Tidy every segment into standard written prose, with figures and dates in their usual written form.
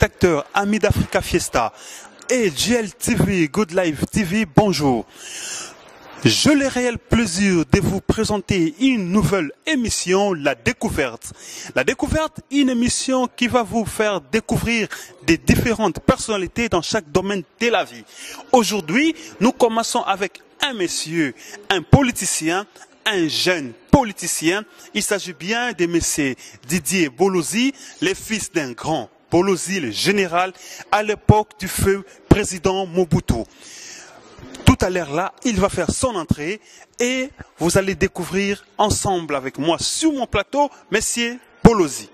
téléspectateurs, amis d'Africa Fiesta et GLTV, Good Life TV, bonjour. J'ai le réel plaisir de vous présenter une nouvelle émission, La Découverte. La Découverte, une émission qui va vous faire découvrir des différentes personnalités dans chaque domaine de la vie. Aujourd'hui, nous commençons avec un monsieur, un politicien, un jeune politicien. Il s'agit bien de monsieur Didier Bolozi, le fils d'un grand Bolozi, le général, à l'époque du feu président Mobutu. Tout à l'heure là, il va faire son entrée et vous allez découvrir ensemble avec moi sur mon plateau, monsieur Bolozi.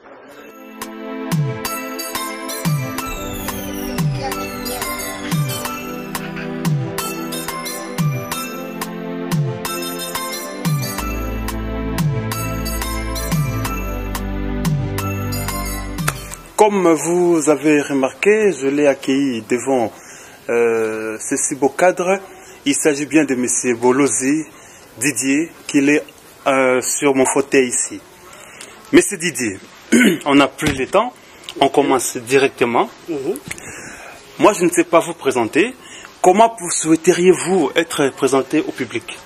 Comme vous avez remarqué, je l'ai accueilli devant ce si beau cadre. Il s'agit bien de M. Bolozi, Didier, qui est sur mon fauteuil ici. Monsieur Didier, on n'a plus le temps, on commence directement. Moi, je ne sais pas vous présenter. Comment souhaiteriez-vous être présenté au public?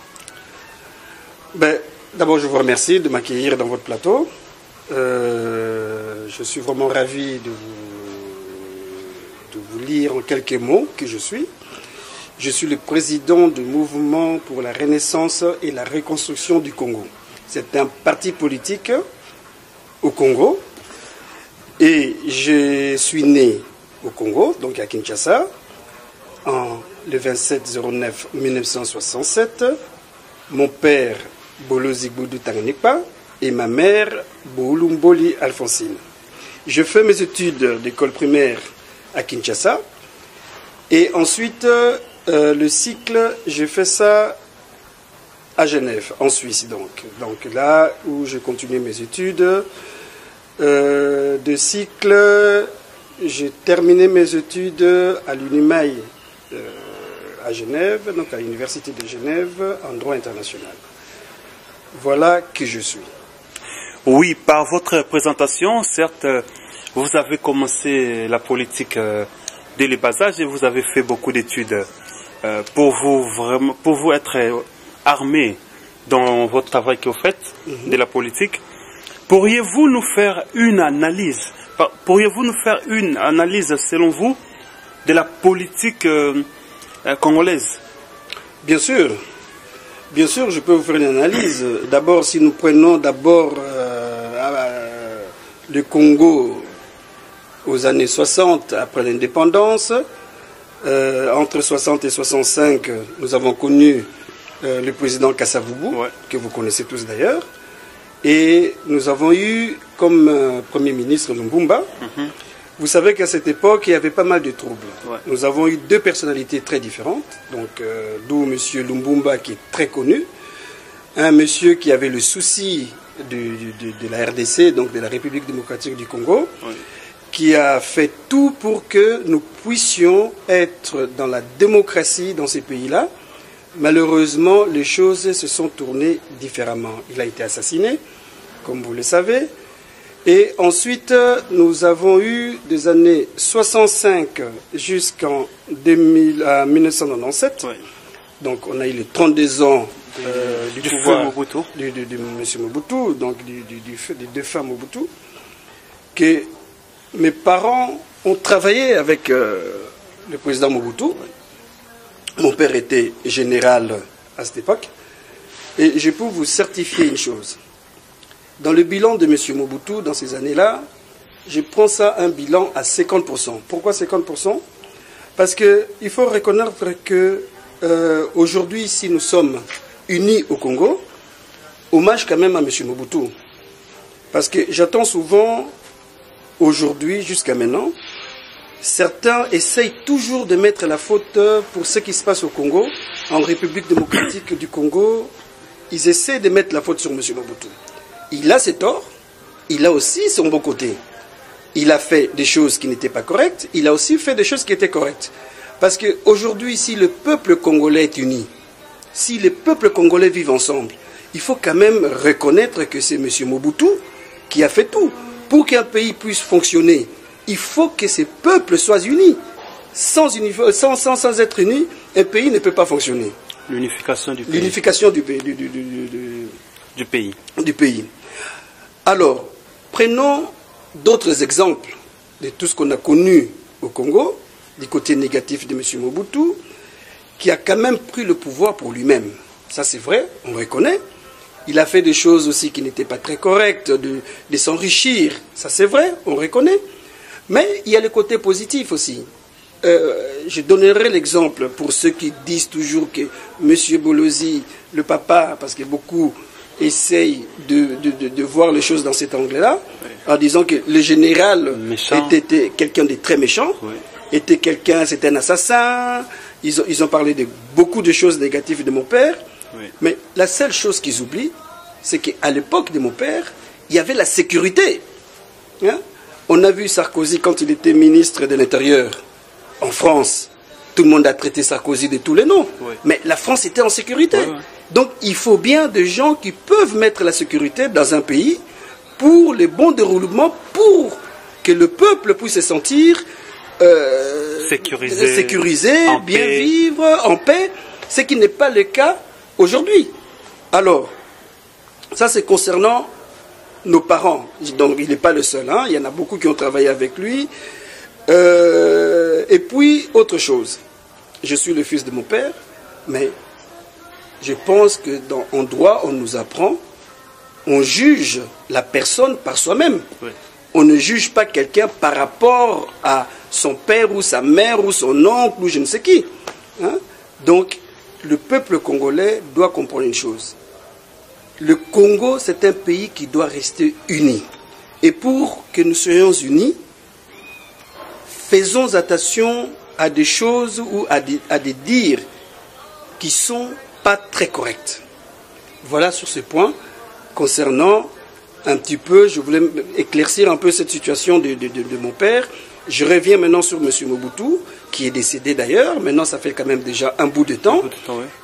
D'abord, je vous remercie de m'accueillir dans votre plateau. Je suis vraiment ravi de vous lire en quelques mots qui je suis. Je suis le président du mouvement pour la renaissance et la reconstruction du Congo. C'est un parti politique au Congo et je suis né au Congo, donc à Kinshasa, le 27/09/1967. Mon père, Bolozi Boudou Tangnikpa, et ma mère, Boulumboli Alphonsine. Je fais mes études d'école primaire à Kinshasa et ensuite le cycle, je fais ça à Genève, en Suisse donc là où je continue mes études de cycle, j'ai terminé mes études à l'UNIMAI à Genève, donc à l'Université de Genève en droit international. Voilà qui je suis. Oui, par votre présentation, certes, vous avez commencé la politique dès le bas âge et vous avez fait beaucoup d'études pour vous être armé dans votre travail que vous faites de la politique. Pourriez-vous nous faire une analyse selon vous de la politique congolaise? Bien sûr. Bien sûr, je peux vous faire une analyse. D'abord, si nous prenons le Congo aux années 60, après l'indépendance, entre 60 et 65, nous avons connu le président Kasavubu, que vous connaissez tous d'ailleurs, et nous avons eu comme Premier ministre Lumbumba. Vous savez qu'à cette époque, il y avait pas mal de troubles. Nous avons eu deux personnalités très différentes, donc d'où M. Lumbumba qui est très connu, un monsieur qui avait le souci de la RDC, donc de la République démocratique du Congo, qui a fait tout pour que nous puissions être dans la démocratie dans ces pays-là. Malheureusement, les choses se sont tournées différemment. Il a été assassiné, comme vous le savez. Et ensuite, nous avons eu des années 65 jusqu'en 1997. Donc, on a eu les 32 ans du pouvoir de M. Mobutu, donc des défunts Mobutu, que mes parents ont travaillé avec le président Mobutu. Mon père était général à cette époque. Et je peux vous certifier une chose. Dans le bilan de M. Mobutu, dans ces années-là, je prends ça un bilan à 50%. Pourquoi 50%? Parce qu'il faut reconnaître que aujourd'hui, si nous sommes unis au Congo, hommage quand même à M. Mobutu. Parce que j'attends souvent, aujourd'hui, jusqu'à maintenant, certains essayent toujours de mettre la faute pour ce qui se passe au Congo, en République démocratique du Congo. Ils essaient de mettre la faute sur M. Mobutu. Il a ses torts, il a aussi son bon côté. Il a fait des choses qui n'étaient pas correctes, il a aussi fait des choses qui étaient correctes. Parce qu'aujourd'hui, si le peuple congolais est uni, si les peuples congolais vivent ensemble, il faut quand même reconnaître que c'est M. Mobutu qui a fait tout. Pour qu'un pays puisse fonctionner, il faut que ces peuples soient unis. Sans être unis, un pays ne peut pas fonctionner. L'unification du pays. L'unification du pays. Alors, prenons d'autres exemples de tout ce qu'on a connu au Congo, du côté négatif de M. Mobutu, qui a quand même pris le pouvoir pour lui-même. Ça c'est vrai, on reconnaît. Il a fait des choses aussi qui n'étaient pas très correctes, de s'enrichir. Ça c'est vrai, on reconnaît. Mais il y a le côté positif aussi. Je donnerai l'exemple pour ceux qui disent toujours que M. Bolozi, le papa, parce que beaucoup essayent de voir les choses dans cet angle-là, en disant que le général était quelqu'un de très méchant, c'était un assassin, ils ont parlé de beaucoup de choses négatives de mon père, mais la seule chose qu'ils oublient, c'est qu'à l'époque de mon père, il y avait la sécurité. Hein? On a vu Sarkozy quand il était ministre de l'Intérieur en France. Tout le monde a traité Sarkozy de tous les noms. Mais la France était en sécurité. Donc il faut bien des gens qui peuvent mettre la sécurité dans un pays pour le bon déroulement, pour que le peuple puisse se sentir sécurisé bien vivre, en paix, ce qui n'est pas le cas aujourd'hui. Alors, ça c'est concernant nos parents. Donc il n'est pas le seul, hein. Il y en a beaucoup qui ont travaillé avec lui. Et puis, autre chose. Je suis le fils de mon père, mais je pense que en droit, on nous apprend, on juge la personne par soi-même. On ne juge pas quelqu'un par rapport à son père ou sa mère ou son oncle ou je ne sais qui. Hein? Donc, le peuple congolais doit comprendre une chose. Le Congo, c'est un pays qui doit rester uni. Et pour que nous soyons unis, faisons attention à des choses ou à des dires qui ne sont pas très corrects. Voilà sur ce point concernant un petit peu, je voulais éclaircir un peu cette situation de mon père. Je reviens maintenant sur M. Mobutu, qui est décédé d'ailleurs. Maintenant, ça fait quand même déjà un bout de temps.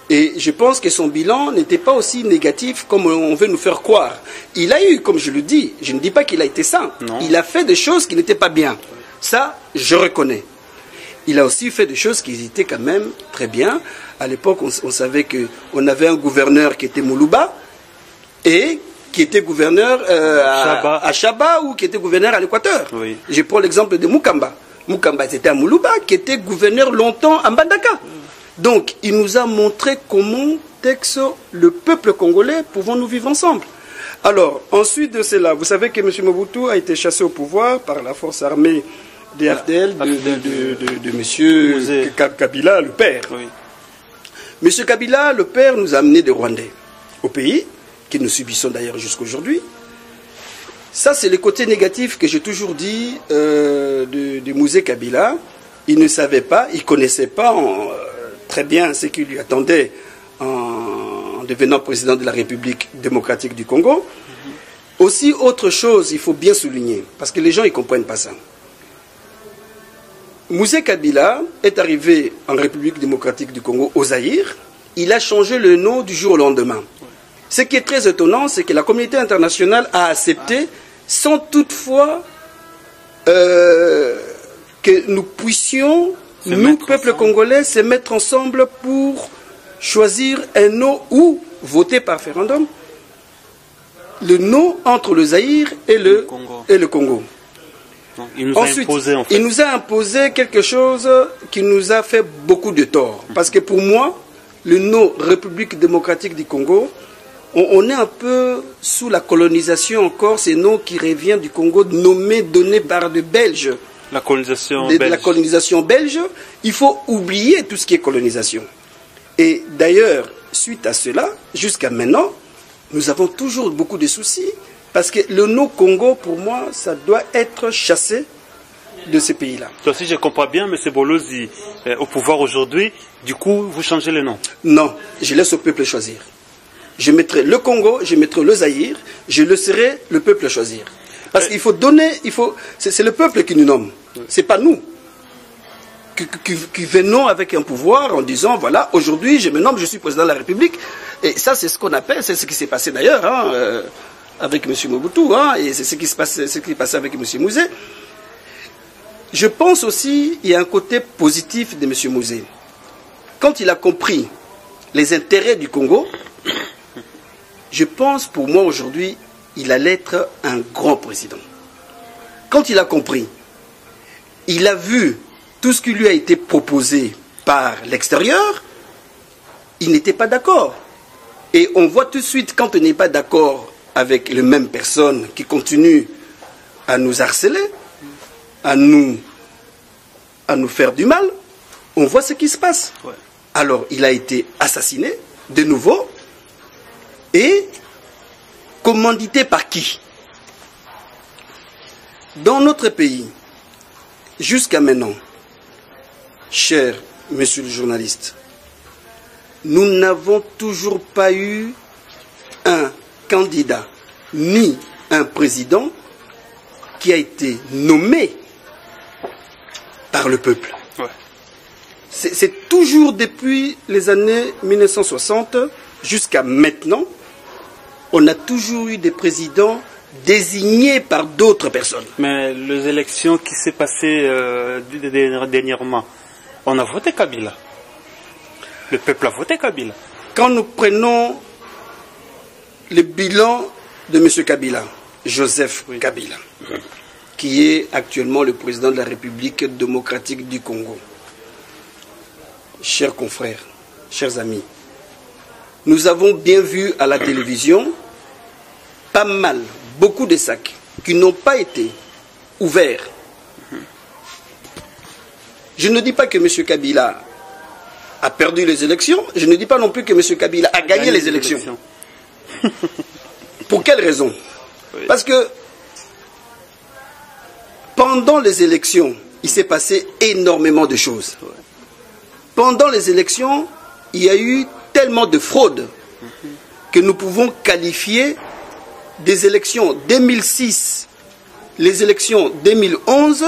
Et je pense que son bilan n'était pas aussi négatif comme on veut nous faire croire. Il a eu, comme je le dis, je ne dis pas qu'il a été saint. Il a fait des choses qui n'étaient pas bien. Ça, je reconnais. Il a aussi fait des choses qui étaient quand même très bien. À l'époque, on savait qu'on avait un gouverneur qui était Moulouba et qui était gouverneur à Chaba ou qui était gouverneur à l'Équateur. Je prends l'exemple de Mukamba. Mukamba, c'était à Moulouba qui était gouverneur longtemps à Mbandaka. Donc, il nous a montré comment, le peuple congolais, pouvons-nous vivre ensemble. Alors, ensuite de cela, vous savez que M. Mobutu a été chassé au pouvoir par la force armée des FDL de M. Kabila, le père. M. Kabila, le père, nous a amené des Rwandais au pays, que nous subissons d'ailleurs jusqu'à aujourd'hui. Ça, c'est le côté négatif que j'ai toujours dit de Mouzé Kabila. Il ne savait pas, il ne connaissait pas très bien ce qui lui attendait en devenant président de la République démocratique du Congo. Aussi, autre chose, il faut bien souligner, parce que les gens ne comprennent pas ça. Mouzé Kabila est arrivé en République démocratique du Congo, au Zaïre. Il a changé le nom du jour au lendemain. Ce qui est très étonnant, c'est que la communauté internationale a accepté, sans toutefois que nous puissions, nous, peuple congolais, se mettre ensemble pour choisir un nom ou voter par référendum. Le nom entre le Zaïre et le Congo. Donc, il nous a imposé, en fait. Il nous a imposé quelque chose qui nous a fait beaucoup de tort. Parce que pour moi, le nom République démocratique du Congo, on est un peu sous la colonisation encore, ces noms qui reviennent du Congo, donnés par des Belges. La colonisation belge. La colonisation belge, il faut oublier tout ce qui est colonisation. Et d'ailleurs, suite à cela, jusqu'à maintenant, nous avons toujours beaucoup de soucis, parce que le nom Congo, pour moi, ça doit être chassé de ces pays-là. Donc, si je comprends bien, M. Bolozi, au pouvoir aujourd'hui, du coup, vous changez le nom? Non, je laisse au peuple choisir. Je mettrai le Congo, je mettrai le Zaïre, je laisserai le peuple choisir. Parce qu'il faut donner, c'est le peuple qui nous nomme, c'est pas nous. Qui venons avec un pouvoir en disant, voilà, aujourd'hui, je me nomme, je suis président de la République. Et ça, c'est ce qu'on appelle, c'est ce qui s'est passé d'ailleurs, hein, avec M. Mobutu, hein, et c'est ce qui se passait avec M. Mouzé. je pense aussi qu'il y a un côté positif de M. Mouzé. Quand il a compris les intérêts du Congo, je pense pour moi aujourd'hui, il allait être un grand président. Quand il a compris, il a vu tout ce qui lui a été proposé par l'extérieur, il n'était pas d'accord. Et on voit tout de suite, quand on n'est pas d'accord avec les mêmes personnes qui continuent à nous harceler, à nous faire du mal, on voit ce qui se passe. Ouais. Alors, il a été assassiné, de nouveau, et commandité par qui? Dans notre pays, jusqu'à maintenant, cher monsieur le journaliste, nous n'avons toujours pas eu un candidat, ni un président qui a été nommé par le peuple. Ouais. C'est toujours depuis les années 1960 jusqu'à maintenant, on a toujours eu des présidents désignés par d'autres personnes. Mais les élections qui s'est passées dernièrement, on a voté Kabila. Le peuple a voté Kabila. Quand nous prenons le bilan de M. Kabila, Joseph Kabila, qui est actuellement le président de la République démocratique du Congo, chers confrères, chers amis, nous avons bien vu à la télévision pas mal, beaucoup de sacs qui n'ont pas été ouverts. Je ne dis pas que M. Kabila a perdu les élections, je ne dis pas non plus que M. Kabila a gagné les élections. Pour quelle raison? Oui. Parce que pendant les élections, il s'est passé énormément de choses. Oui. Pendant les élections, il y a eu tellement de fraudes que nous pouvons qualifier des élections 2006, les élections 2011,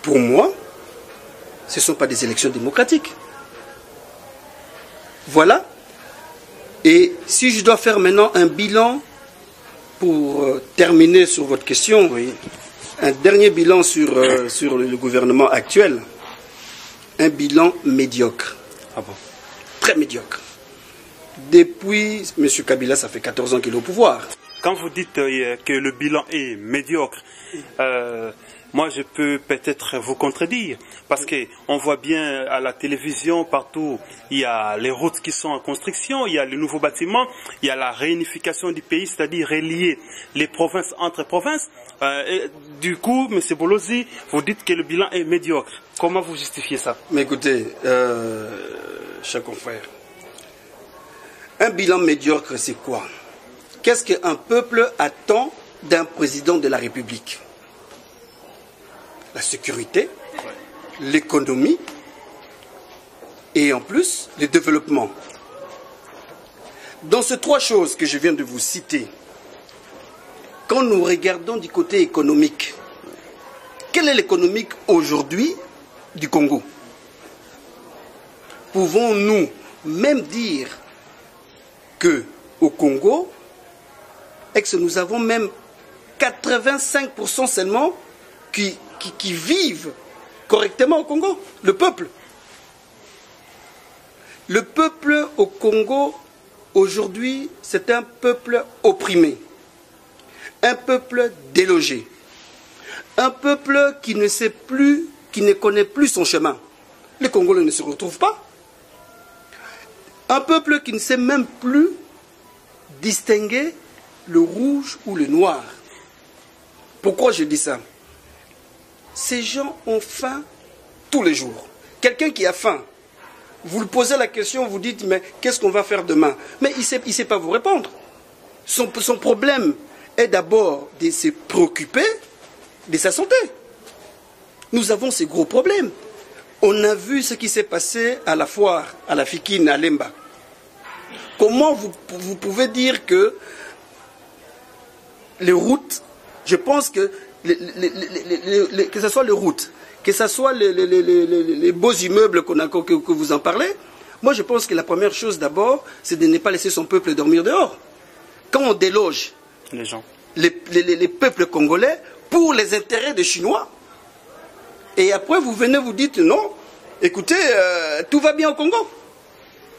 pour moi, ce ne sont pas des élections démocratiques. Voilà. Et si je dois faire maintenant un bilan pour terminer sur votre question, oui, un dernier bilan sur le gouvernement actuel, un bilan médiocre. Ah bon? Très médiocre. Depuis M. Kabila, ça fait 14 ans qu'il est au pouvoir. Quand vous dites que le bilan est médiocre, moi je peux peut-être vous contredire, parce qu'on voit bien à la télévision, partout, il y a les routes qui sont en construction, il y a les nouveaux bâtiments, il y a la réunification du pays, c'est-à-dire relier les provinces entre provinces. Et du coup, M. Bolozi, vous dites que le bilan est médiocre. Comment vous justifiez ça? Mais écoutez, chers confrères, un bilan médiocre, c'est quoi? Qu'est-ce qu'un peuple attend d'un président de la République? La sécurité, l'économie et en plus le développement. Dans ces trois choses que je viens de vous citer, quand nous regardons du côté économique, quelle est l'économique aujourd'hui du Congo? Pouvons-nous même dire que au Congo, nous avons même 85% seulement qui vivent correctement au Congo, le peuple. Le peuple au Congo, aujourd'hui, c'est un peuple opprimé, un peuple délogé, un peuple qui ne sait plus, qui ne connaît plus son chemin. Les Congolais ne se retrouvent pas. Un peuple qui ne sait même plus distinguer le rouge ou le noir. Pourquoi je dis ça? Ces gens ont faim tous les jours. Quelqu'un qui a faim, vous lui posez la question, vous dites, mais qu'est-ce qu'on va faire demain? Mais il ne sait pas vous répondre. Son problème est d'abord de se préoccuper de sa santé. Nous avons ces gros problèmes. On a vu ce qui s'est passé à la foire, à la Fikine, à Lemba. Comment vous pouvez dire que les routes, je pense que que ce soit les routes, que ce soit les beaux immeubles que vous en parlez, moi je pense que la première chose d'abord, c'est de ne pas laisser son peuple dormir dehors. Quand on déloge les gens, les peuples congolais pour les intérêts des Chinois, Et après, vous venez, vous dites, non, écoutez, tout va bien au Congo.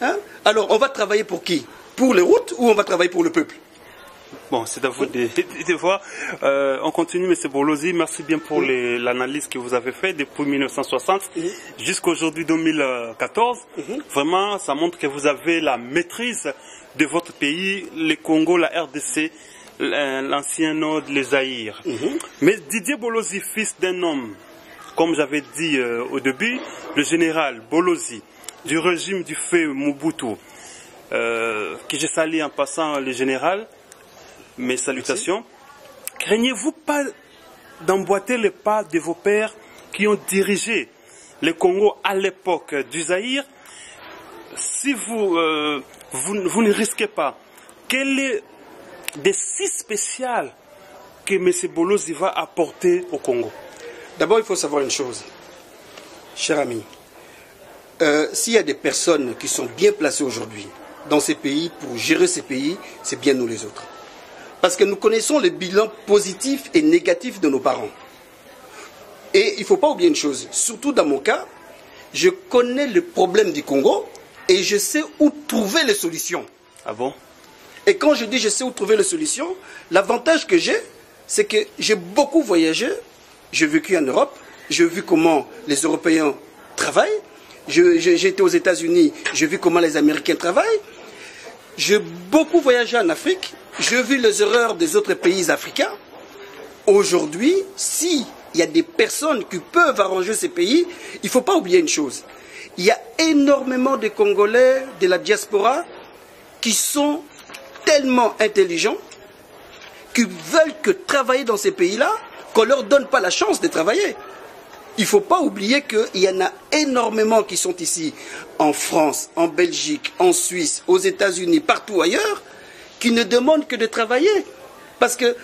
Hein? Alors, on va travailler pour qui? Pour les routes ou on va travailler pour le peuple? Bon, c'est à vous de voir. On continue, M. Bolozi. Merci bien pour l'analyse que vous avez faite depuis 1960 jusqu'à aujourd'hui 2014. Vraiment, ça montre que vous avez la maîtrise de votre pays, le Congo, la RDC, l'ancien Nord, les Zaïre. Mais Didier Bolozi, fils d'un homme, comme j'avais dit au début, le général Bolozi, du régime du feu Mobutu, que je salue en passant le général, mes salutations. Craignez-vous pas d'emboîter les pas de vos pères qui ont dirigé le Congo à l'époque du Zaïre? Si vous ne risquez pas, quel est des si spécial que M. Bolozi va apporter au Congo? D'abord, il faut savoir une chose, cher ami. S'il y a des personnes qui sont bien placées aujourd'hui dans ces pays pour gérer ces pays, c'est bien nous les autres. Parce que nous connaissons les bilans positifs et négatifs de nos parents. Et il ne faut pas oublier une chose, surtout dans mon cas, je connais le problème du Congo et je sais où trouver les solutions. Ah bon? Et quand je dis je sais où trouver les solutions, l'avantage que j'ai, c'est que j'ai beaucoup voyagé, j'ai vécu en Europe, j'ai vu comment les Européens travaillent, j'ai été aux États-Unis, j'ai vu comment les Américains travaillent, j'ai beaucoup voyagé en Afrique, j'ai vu les erreurs des autres pays africains. Aujourd'hui, s'il y a des personnes qui peuvent arranger ces pays, il ne faut pas oublier une chose. Il y a énormément de Congolais de la diaspora qui sont tellement intelligents, qui veulent que travailler dans ces pays-là, qu'on ne leur donne pas la chance de travailler. Il ne faut pas oublier qu'il y en a énormément qui sont ici, en France, en Belgique, en Suisse, aux États-Unis, partout ailleurs, qui ne demandent que de travailler. Parce que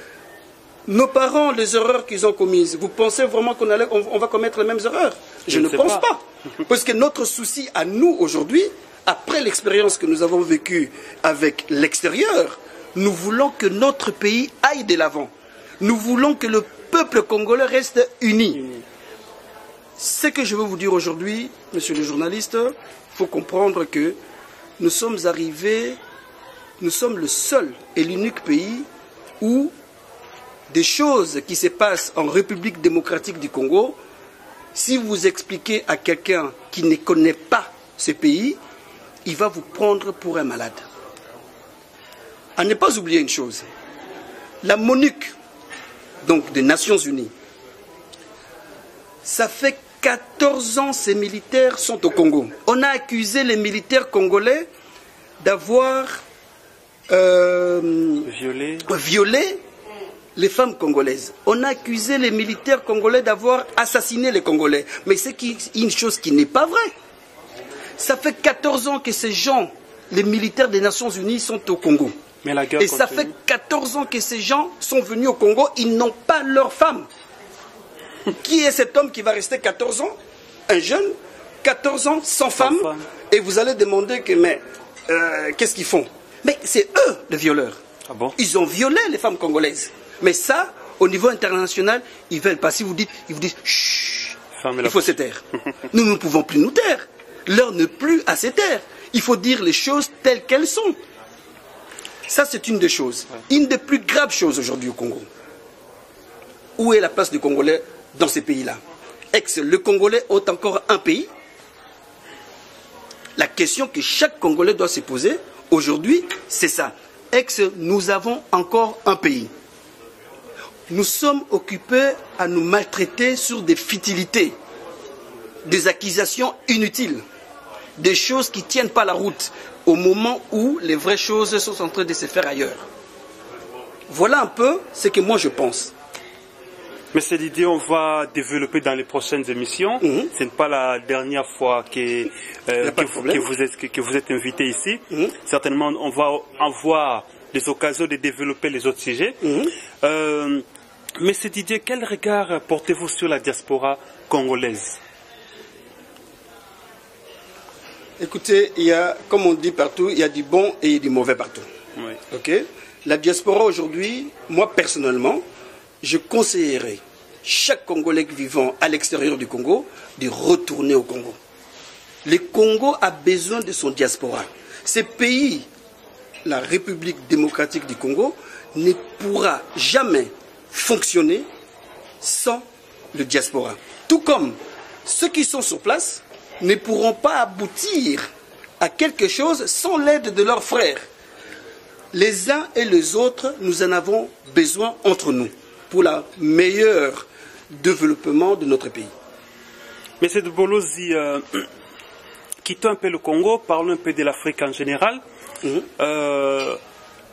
nos parents, les erreurs qu'ils ont commises, vous pensez vraiment qu'on va commettre les mêmes erreurs? Je ne pense pas. Parce que notre souci à nous aujourd'hui, après l'expérience que nous avons vécue avec l'extérieur, nous voulons que notre pays aille de l'avant. Nous voulons que le peuple congolais reste uni. Ce que je veux vous dire aujourd'hui, monsieur le journaliste, il faut comprendre que nous sommes arrivés, nous sommes le seul et l'unique pays où des choses qui se passent en République démocratique du Congo, si vous expliquez à quelqu'un qui ne connaît pas ce pays, il va vous prendre pour un malade. À ne pas oublier une chose, la MONUC, donc des Nations Unies, ça fait 14 ans que ces militaires sont au Congo. On a accusé les militaires congolais d'avoir violé les femmes congolaises. On a accusé les militaires congolais d'avoir assassiné les Congolais. Mais c'est une chose qui n'est pas vraie. Ça fait 14 ans que ces gens, les militaires des Nations Unies, sont au Congo. Mais la guerre et ça fait 14 ans que ces gens sont venus au Congo, ils n'ont pas leurs femmes. Qui est cet homme qui va rester 14 ans? Un jeune, 14 ans, sans femme. Et vous allez demander que, mais qu'est-ce qu'ils font? Mais c'est eux, les violeurs. Ah bon? Ils ont violé les femmes congolaises. Mais ça, au niveau international, ils ne veulent pas. Si vous dites, ils vous disent, chut, il faut se taire. Nous ne pouvons plus nous taire. L'heure n'est plus à se taire. Il faut dire les choses telles qu'elles sont. Ça, c'est une des choses. Une des plus graves choses aujourd'hui au Congo. Où est la place du Congolais dans ces pays-là? Est-ce que le Congolais a encore un pays? La question que chaque Congolais doit se poser aujourd'hui, c'est ça. Est-ce que nous avons encore un pays? Nous sommes occupés à nous maltraiter sur des futilités, des accusations inutiles, des choses qui ne tiennent pas la route au moment où les vraies choses sont en train de se faire ailleurs. Voilà un peu ce que moi je pense. Mais cette idée, on va développer dans les prochaines émissions. Ce n'est pas la dernière fois que vous êtes invité ici. Certainement, on va avoir des occasions de développer les autres sujets. Mais cette idée, quel regard portez-vous sur la diaspora congolaise? Écoutez, il y a, comme on dit partout, il y a du bon et du mauvais partout. Oui. Okay? La diaspora aujourd'hui, moi personnellement, je conseillerais chaque Congolais vivant à l'extérieur du Congo de retourner au Congo. Le Congo a besoin de son diaspora. Ce pays, la République démocratique du Congo, ne pourra jamais fonctionner sans le diaspora. Tout comme ceux qui sont sur place ne pourront pas aboutir à quelque chose sans l'aide de leurs frères. Les uns et les autres, nous en avons besoin entre nous pour le meilleur développement de notre pays. Monsieur de Bolozi, quittons un peu le Congo, parlons un peu de l'Afrique en général.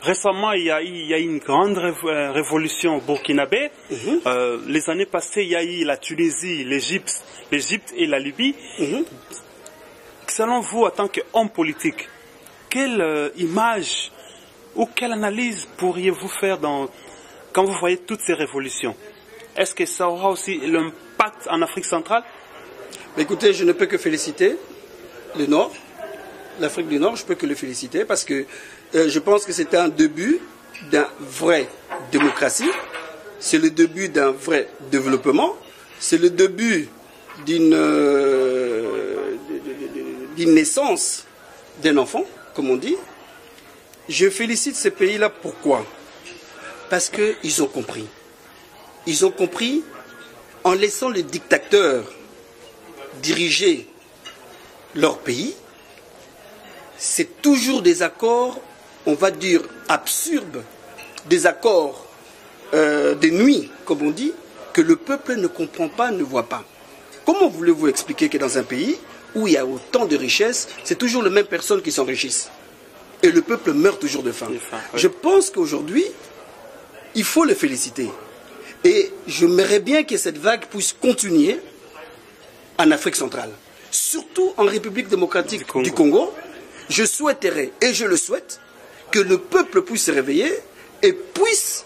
Récemment, il y a eu une grande révolution au Burkinabé. Les années passées, il y a eu la Tunisie, l'Égypte et la Libye. Selon vous, en tant qu'homme politique, quelle image ou quelle analyse pourriez-vous faire quand vous voyez toutes ces révolutions? Est-ce que ça aura aussi l'impact en Afrique centrale? Écoutez, je ne peux que féliciter le Nord, l'Afrique du Nord, je peux que le féliciter parce que je pense que c'était un début d'une vraie démocratie, c'est le début d'un vrai développement, c'est le début d'une naissance d'un enfant, comme on dit. Je félicite ces pays-là, pourquoi? Parce qu'ils ont compris. Ils ont compris en laissant les dictateurs diriger leur pays. C'est toujours des accords, on va dire, absurdes, des accords de nuit, comme on dit, que le peuple ne comprend pas, ne voit pas. Comment voulez-vous expliquer que dans un pays où il y a autant de richesses, c'est toujours les mêmes personnes qui s'enrichissent? Et le peuple meurt toujours de faim. Je pense qu'aujourd'hui, il faut le féliciter. Et j'aimerais bien que cette vague puisse continuer en Afrique centrale. Surtout en République démocratique du Congo. Je souhaiterais, et je le souhaite, que le peuple puisse se réveiller et puisse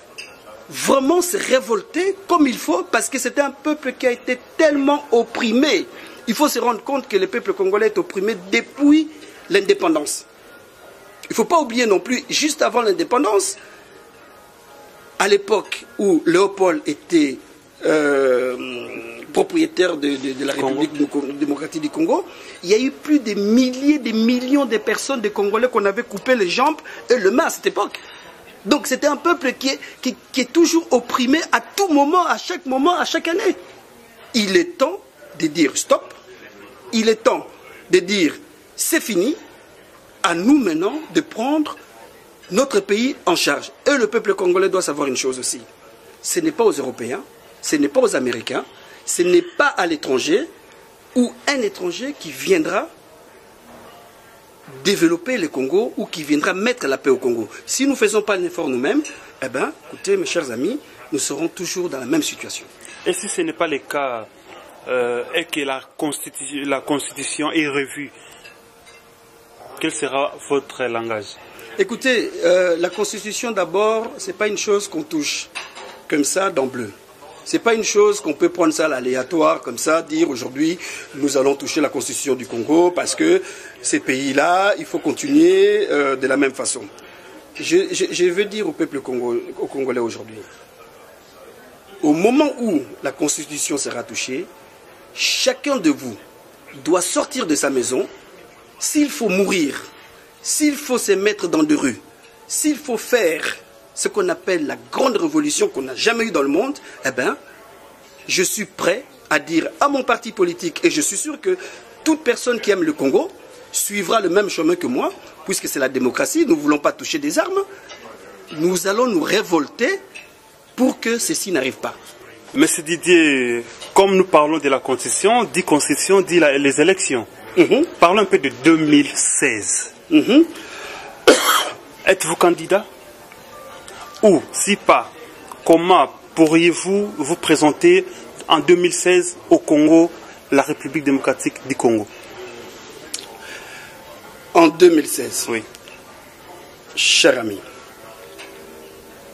vraiment se révolter comme il faut, parce que c'est un peuple qui a été tellement opprimé. Il faut se rendre compte que le peuple congolais est opprimé depuis l'indépendance. Il ne faut pas oublier non plus, juste avant l'indépendance, à l'époque où Léopold était propriétaire de la République démocratique du Congo, il y a eu plus de milliers, de millions de personnes, de Congolais qu'on avait coupé les jambes et le main à cette époque. Donc c'était un peuple qui est toujours opprimé à tout moment, à chaque année. Il est temps de dire stop, il est temps de dire c'est fini, à nous maintenant de prendre notre pays en charge. Et le peuple congolais doit savoir une chose aussi. Ce n'est pas aux Européens, ce n'est pas aux Américains, ce n'est pas à l'étranger ou un étranger qui viendra développer le Congo ou qui viendra mettre la paix au Congo. Si nous ne faisons pas l'effort nous-mêmes, eh bien, écoutez mes chers amis, nous serons toujours dans la même situation. Et si ce n'est pas le cas et que la Constitution est revue, quel sera votre langage? Écoutez, la Constitution d'abord, ce n'est pas une chose qu'on touche comme ça dans bleu. Ce n'est pas une chose qu'on peut prendre ça à l'aléatoire, comme ça, dire aujourd'hui, nous allons toucher la Constitution du Congo parce que ces pays-là, il faut continuer de la même façon. Je veux dire au peuple congolais aujourd'hui, au moment où la Constitution sera touchée, chacun de vous doit sortir de sa maison. S'il faut mourir, s'il faut se mettre dans des rues, s'il faut faire ce qu'on appelle la grande révolution qu'on n'a jamais eue dans le monde, eh bien, je suis prêt à dire à mon parti politique, et je suis sûr que toute personne qui aime le Congo suivra le même chemin que moi, puisque c'est la démocratie, nous ne voulons pas toucher des armes, nous allons nous révolter pour que ceci n'arrive pas. Monsieur Didier, comme nous parlons de la Constitution, dit Constitution, dit les élections. Parlons un peu de 2016. Êtes-vous candidat? Ou, si pas, comment pourriez-vous vous présenter en 2016 au Congo, la République démocratique du Congo? En 2016, oui. Cher ami,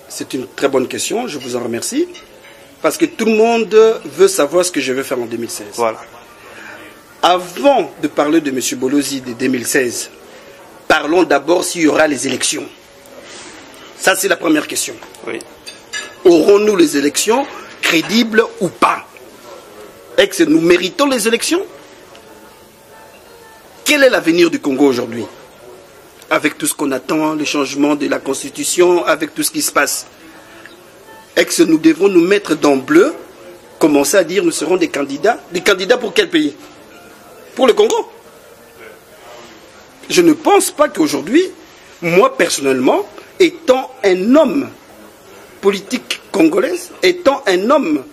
c'est une très bonne question, je vous en remercie, parce que tout le monde veut savoir ce que je vais faire en 2016. Voilà. Avant de parler de M. Bolozi de 2016, parlons d'abord s'il y aura les élections. Ça, c'est la première question. Oui. Aurons-nous les élections? crédible ou pas? Est-ce que nous méritons les élections? Quel est l'avenir du Congo aujourd'hui? Avec tout ce qu'on attend, le changement de la Constitution, avec tout ce qui se passe. Est-ce que nous devons nous mettre dans bleu, commencer à dire nous serons des candidats? Des candidats pour quel pays? Pour le Congo? Je ne pense pas qu'aujourd'hui, moi personnellement, étant un homme politique congolais, étant un homme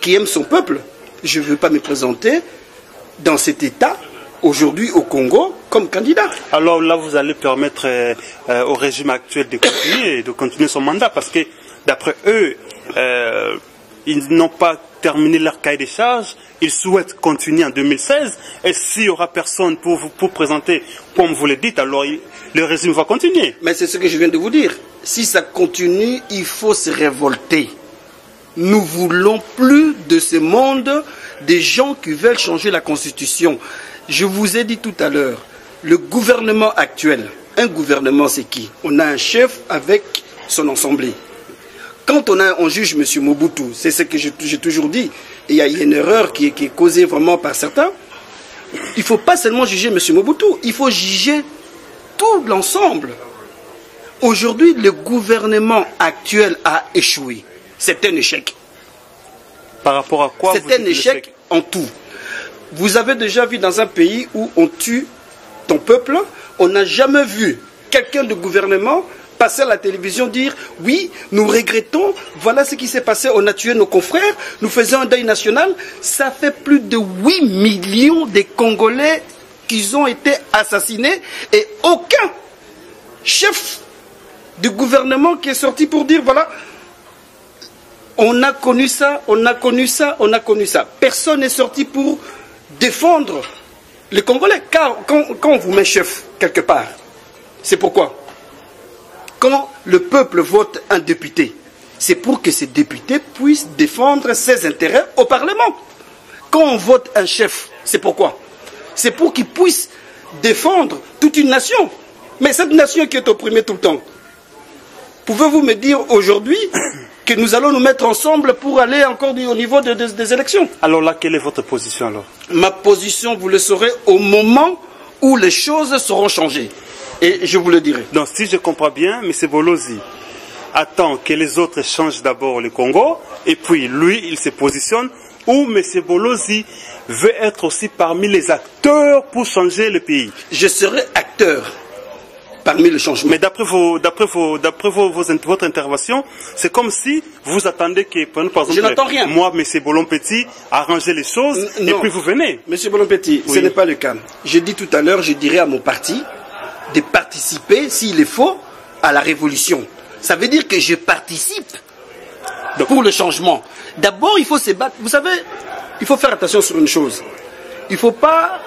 qui aime son peuple, je ne veux pas me présenter dans cet état, aujourd'hui au Congo, comme candidat. Alors là, vous allez permettre au régime actuel de continuer son mandat, parce que d'après eux, ils n'ont pas terminé leur cahier des charges, ils souhaitent continuer en 2016, et s'il n'y aura personne pour vous présenter, comme vous le dites, alors le régime va continuer. Mais c'est ce que je viens de vous dire. Si ça continue, il faut se révolter. Nous ne voulons plus de ce monde des gens qui veulent changer la Constitution. Je vous ai dit tout à l'heure, le gouvernement actuel, un gouvernement c'est qui? On a un chef avec son assemblée. Quand on juge M. Mobutu, c'est ce que j'ai toujours dit, et il y a une erreur qui est causée vraiment par certains, il ne faut pas seulement juger M. Mobutu, il faut juger tout l'ensemble. Aujourd'hui, le gouvernement actuel a échoué. C'est un échec. Par rapport à quoi? C'est un échec en tout. Vous avez déjà vu dans un pays où on tue ton peuple, on n'a jamais vu quelqu'un de gouvernement passer à la télévision dire « Oui, nous regrettons, voilà ce qui s'est passé, on a tué nos confrères, nous faisons un deuil national ». Ça fait plus de 8 millions de Congolais qui ont été assassinés et aucun chef du gouvernement qui est sorti pour dire « Voilà, on a connu ça, on a connu ça, on a connu ça ». Personne n'est sorti pour défendre les Congolais. Car quand on vous met chef quelque part, c'est pourquoi? Quand le peuple vote un député, c'est pour que ce député puisse défendre ses intérêts au Parlement. Quand on vote un chef, c'est pourquoi? C'est pour qu'il puisse défendre toute une nation. Mais cette nation qui est opprimée tout le temps, pouvez-vous me dire aujourd'hui que nous allons nous mettre ensemble pour aller encore au niveau des élections? Alors là, quelle est votre position alors? Ma position, vous le saurez au moment où les choses seront changées. Et je vous le dirai. Donc si je comprends bien, M. Bolozi attend que les autres changent d'abord le Congo, et puis lui, il se positionne, ou M. Bolozi veut être aussi parmi les acteurs pour changer le pays? Je serai acteur parmi le changement. Mais d'après votre intervention, c'est comme si vous attendez que, par exemple, je n'attends rien. Moi, M. Bolon-Petit, arranger les choses, et puis vous venez. M. Bolon-Petit, oui. Ce n'est pas le cas. J'ai dit tout à l'heure, je dirais à mon parti de participer, s'il est faux, à la révolution. Ça veut dire que je participe pour le changement. D'abord, il faut se battre. Vous savez, il faut faire attention sur une chose. Il ne faut pas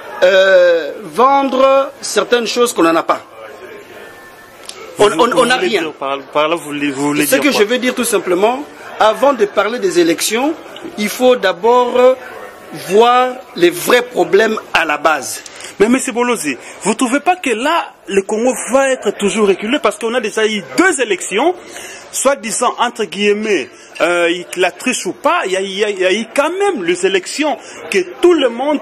vendre certaines choses qu'on n'en a pas. On n'a rien. Par là, vous voulez Ce que je veux dire tout simplement, avant de parler des élections, il faut d'abord voir les vrais problèmes à la base. Mais M. Bolozi, vous ne trouvez pas que là, le Congo va être toujours reculé parce qu'on a déjà eu 2 élections, soi-disant, entre guillemets, la triche ou pas, il y a eu quand même les élections que tout le monde,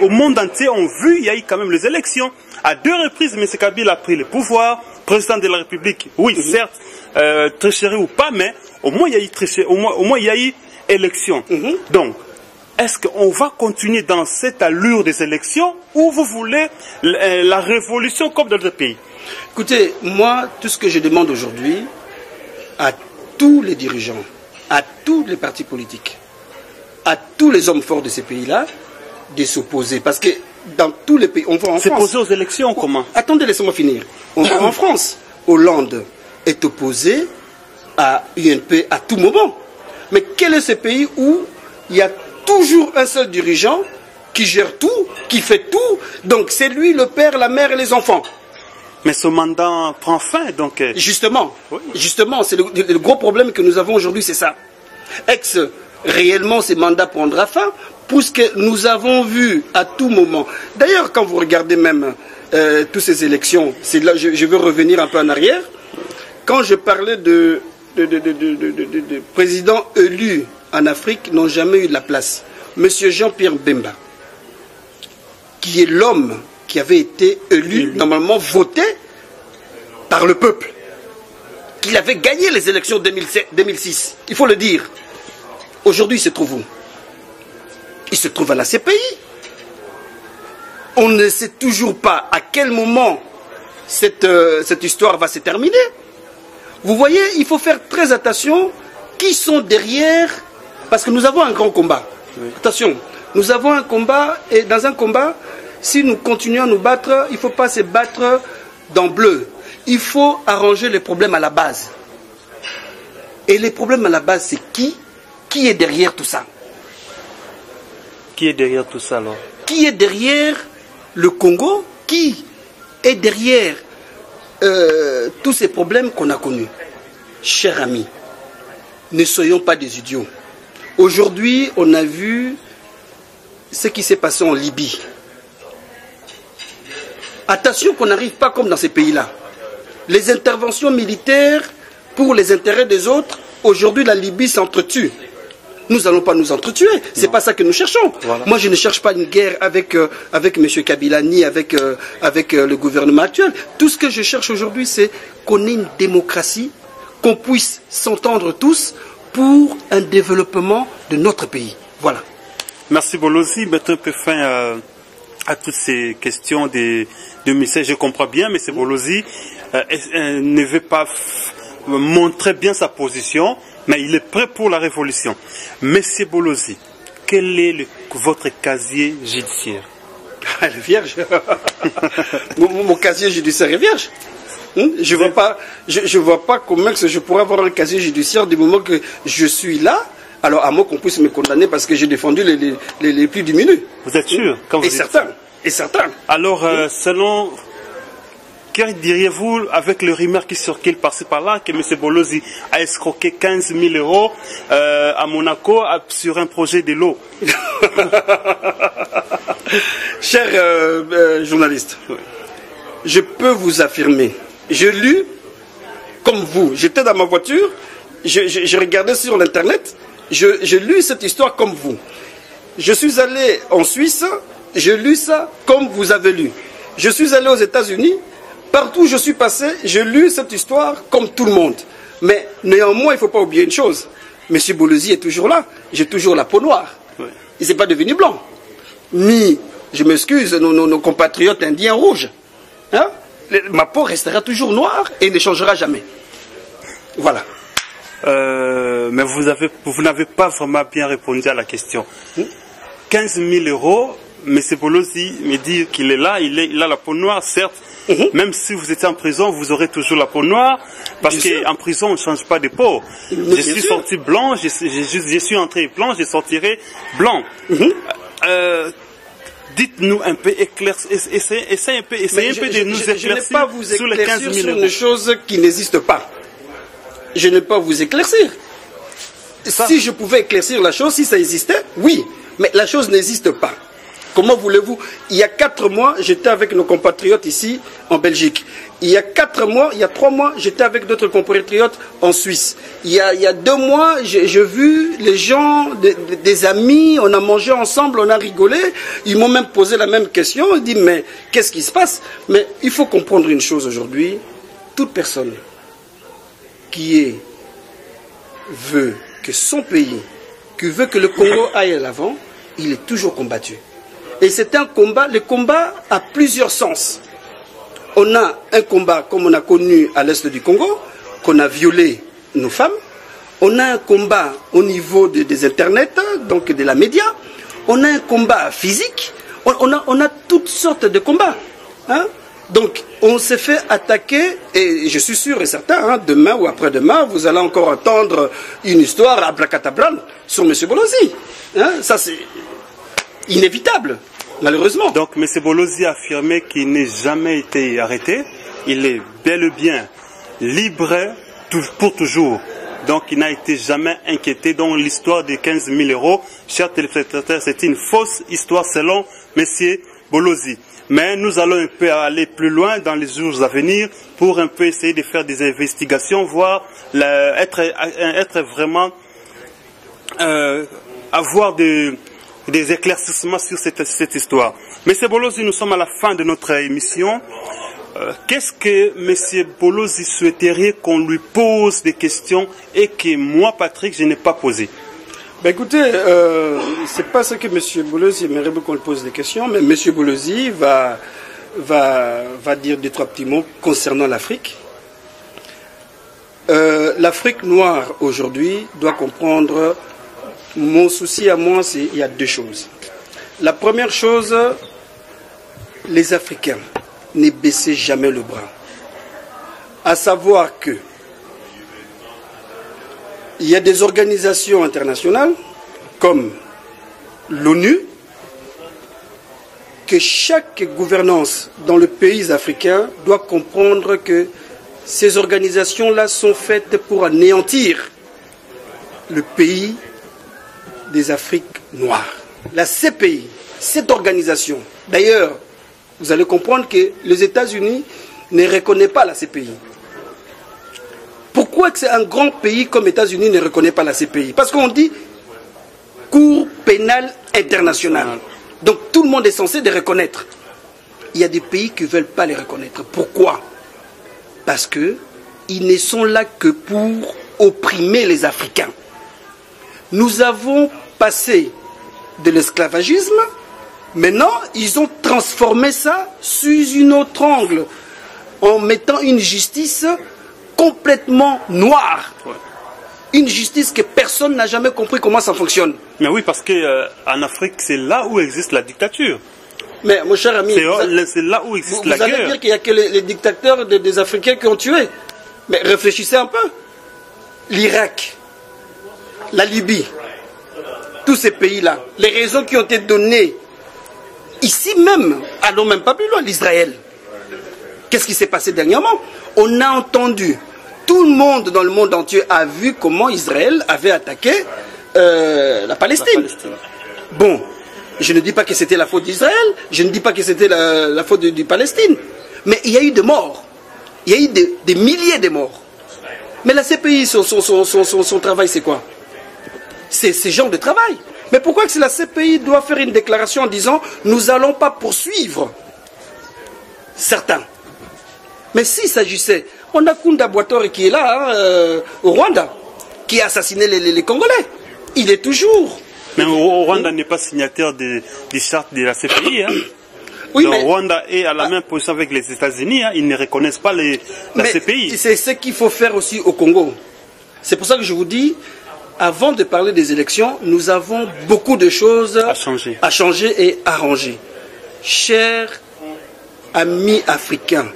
au monde entier, ont vu, il y a eu quand même les élections. À 2 reprises, M. Kabila a pris le pouvoir, président de la République, oui, certes, tricherie ou pas, mais au moins il y a eu tricherie, au moins il y a eu élection. Donc, est-ce qu'on va continuer dans cette allure des élections ou vous voulez la révolution comme dans d'autres pays? Écoutez, moi, tout ce que je demande aujourd'hui à tous les dirigeants, à tous les partis politiques, à tous les hommes forts de ces pays-là, de s'opposer. Parce que dans tous les pays, on voit en France... S'opposer aux élections, comment? Attendez, laissez-moi finir. On voit en France, Hollande est opposé à UNP à tout moment. Mais quel est ce pays où il y a toujours un seul dirigeant qui gère tout, qui fait tout, donc c'est lui le père, la mère et les enfants. Mais ce mandat prend fin, donc... Justement, c'est le gros problème que nous avons aujourd'hui, c'est ça. Réellement, ce mandat prendra fin, puisque nous avons vu à tout moment... D'ailleurs, quand vous regardez même toutes ces élections, c'est là, je veux revenir un peu en arrière, quand je parlais de président élu en Afrique n'ont jamais eu de la place. Monsieur Jean-Pierre Bemba, qui est l'homme qui avait été élu, normalement voté par le peuple, qu'il avait gagné les élections 2006, il faut le dire. Aujourd'hui, il se trouve où? Il se trouve à la CPI. On ne sait toujours pas à quel moment cette histoire va se terminer. Vous voyez, il faut faire très attention qui sont derrière, parce que nous avons un grand combat. Oui. Attention, nous avons un combat, et dans un combat, si nous continuons à nous battre, il ne faut pas se battre dans bleu. Il faut arranger les problèmes à la base. Et les problèmes à la base, c'est qui? Qui est derrière tout ça? Qui est derrière tout ça alors? Qui est derrière le Congo? Qui est derrière tous ces problèmes qu'on a connus? Chers amis, ne soyons pas des idiots. Aujourd'hui, on a vu ce qui s'est passé en Libye. Attention qu'on n'arrive pas comme dans ces pays-là. Les interventions militaires pour les intérêts des autres, aujourd'hui la Libye s'entretue. Nous n'allons pas nous entretuer. Ce n'est pas ça que nous cherchons. Voilà. Moi, je ne cherche pas une guerre avec M. Kabila ni avec le gouvernement actuel. Tout ce que je cherche aujourd'hui, c'est qu'on ait une démocratie, qu'on puisse s'entendre tous pour un développement de notre pays. Voilà. Merci Bolozi. Mettons un peu fin à toutes ces questions de messages. Je comprends bien, mais M. Bolozi ne veut pas montrer bien sa position, mais il est prêt pour la révolution. Monsieur Bolozi, quel est votre casier judiciaire? Le vierge. mon casier judiciaire est vierge. Je ne vois pas comment je pourrais avoir un casier judiciaire du moment que je suis là. Alors, à moins qu'on puisse me condamner parce que j'ai défendu les plus diminués. Vous êtes sûr? Et certains. Alors, selon... Que diriez-vous avec le rumeur qui circule par-ci par-là que M. Bolozi a escroqué 15 000 euros à Monaco sur un projet de l'eau? Cher journaliste, je peux vous affirmer, j'ai lu comme vous, j'étais dans ma voiture, je regardais sur l'internet, j'ai lu cette histoire comme vous. Je suis allé en Suisse, j'ai lu ça comme vous avez lu. Je suis allé aux États-Unis. Partout où je suis passé, j'ai lu cette histoire comme tout le monde. Mais néanmoins, il ne faut pas oublier une chose. M. Bolozi est toujours là. J'ai toujours la peau noire. Oui. Il n'est pas devenu blanc. Ni, je m'excuse, nos compatriotes indiens rouges. Hein? Ma peau restera toujours noire et ne changera jamais. Voilà. Mais vous n'avez pas vraiment bien répondu à la question. 15 000 euros, M. Bolozi me dit qu'il est là, il a la peau noire, certes. Même si vous étiez en prison, vous aurez toujours la peau noire, parce qu'en prison, on ne change pas de peau. Je suis sorti blanc, je suis entré blanc, je sortirai blanc. Dites-nous un peu, essayez un peu de nous éclaircir. Je n'ai pas vous éclaircir sur une chose qui n'existe pas. Je n'ai pas vous éclaircir. Si je pouvais éclaircir la chose, si ça existait, oui. Mais la chose n'existe pas. Comment voulez-vous? Il y a 4 mois, j'étais avec nos compatriotes ici en Belgique. Il y a 4 mois, il y a 3 mois, j'étais avec d'autres compatriotes en Suisse. Il y a 2 mois, j'ai vu les gens, des amis, on a mangé ensemble, on a rigolé. Ils m'ont même posé la même question. Ils disent, mais qu'est-ce qui se passe? Mais il faut comprendre une chose aujourd'hui. Toute personne qui veut que son pays, qui veut que le Congo aille à l'avant, il est toujours combattu. Et c'est un combat, le combat a plusieurs sens. On a un combat comme on a connu à l'est du Congo, qu'on a violé nos femmes. On a un combat au niveau des internets, donc de la média. On a un combat physique. On a toutes sortes de combats. Hein? Donc, on s'est fait attaquer, et je suis sûr et certain, hein, demain ou après-demain, vous allez encore entendre une histoire à Blakatabran sur M. Bolozi. Hein? Ça, c'est inévitable, malheureusement. Donc, M. Bolozi a affirmé qu'il n'a jamais été arrêté. Il est bel et bien libre pour toujours. Donc, il n'a été jamais inquiété. Donc, l'histoire des 15 000 euros, chers téléspectateurs, c'est une fausse histoire selon M. Bolozi. Mais nous allons un peu aller plus loin dans les jours à venir pour un peu essayer de faire des investigations, voir être vraiment avoir des éclaircissements sur cette histoire. Monsieur Bolozi, nous sommes à la fin de notre émission. Qu'est-ce que M. Bolozi souhaiterait qu'on lui pose des questions et que moi, Patrick, je n'ai pas posé? Ben écoutez, c'est pas ce que M. Bolozi aimerait qu'on lui pose des questions, mais M. Bolozi va dire 2-3 petits mots concernant l'Afrique. L'Afrique noire aujourd'hui doit comprendre, mon souci à moi, c'est il y a 2 choses. La première chose, les Africains ne baissaient jamais le bras. À savoir que il y a des organisations internationales comme l'ONU, que chaque gouvernance dans le pays africain doit comprendre que ces organisations-là sont faites pour anéantir le pays des Afriques noires. La CPI, cette organisation, d'ailleurs, vous allez comprendre que les États-Unis ne reconnaissent pas la CPI. Pourquoi que c'est un grand pays comme les États-Unis ne reconnaît pas la CPI? Parce qu'on dit Cour pénale internationale. Donc tout le monde est censé les reconnaître. Il y a des pays qui ne veulent pas les reconnaître. Pourquoi? Parce qu'ils ne sont là que pour opprimer les Africains. Nous avons passé de l'esclavagisme, maintenant ils ont transformé ça sous une autre angle, en mettant une justice complètement noire. Ouais. Une justice que personne n'a jamais compris comment ça fonctionne. Mais oui, parce qu'en Afrique, c'est là où existe la dictature. Mais mon cher ami, c'est là où existe la guerre. Vous allez dire qu'il n'y a que les dictateurs des Africains qui ont tué. Mais réfléchissez un peu. L'Irak, la Libye, tous ces pays-là, les raisons qui ont été données, ici même, allons même pas plus loin, l'Israël. Qu'est-ce qui s'est passé dernièrement? On a entendu, tout le monde dans le monde entier a vu comment Israël avait attaqué la Palestine. Bon, je ne dis pas que c'était la faute d'Israël, je ne dis pas que c'était la faute de Palestine, mais il y a eu des morts, il y a eu des milliers de morts. Mais la CPI, son travail, c'est quoi? C'est ce genre de travail. Mais pourquoi que la CPI doit faire une déclaration en disant « nous n'allons pas poursuivre certains ». Mais s'il s'agissait, on a Kunda Boatore qui est là, au Rwanda, qui a assassiné les Congolais. Il est toujours. Mais au Rwanda n'est pas signataire des chartes de la CPI. Hein. Oui, le Rwanda est à la même position avec les États-Unis. Hein. Ils ne reconnaissent pas la CPI. C'est ce qu'il faut faire aussi au Congo. C'est pour ça que je vous dis, avant de parler des élections, nous avons beaucoup de choses à changer et arranger. Chers amis africains,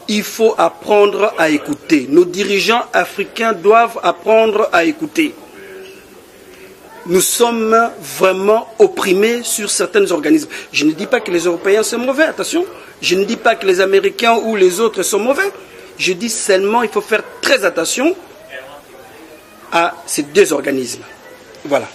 il faut apprendre à écouter. Nos dirigeants africains doivent apprendre à écouter. Nous sommes vraiment opprimés sur certains organismes. Je ne dis pas que les Européens sont mauvais, attention. Je ne dis pas que les Américains ou les autres sont mauvais. Je dis seulement qu'il faut faire très attention à ces 2 organismes. Voilà.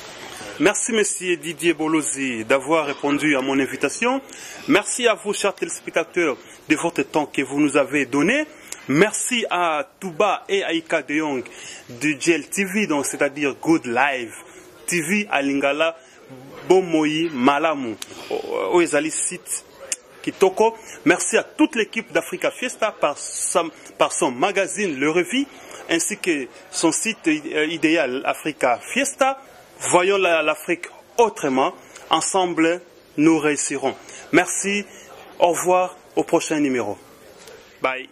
Merci, monsieur Didier Bolozi, d'avoir répondu à mon invitation. Merci à vous, chers téléspectateurs, de votre temps que vous nous avez donné. Merci à Touba et Aïka de Jong de GLTV, c'est-à-dire Good Live TV à Lingala, Bomoi, Malamu, Oezali site Kitoko. Merci à toute l'équipe d'Africa Fiesta par son magazine Le Revue, ainsi que son site idéal Africa Fiesta. Voyons l'Afrique autrement. Ensemble, nous réussirons. Merci. Au revoir. Au prochain numéro. Bye.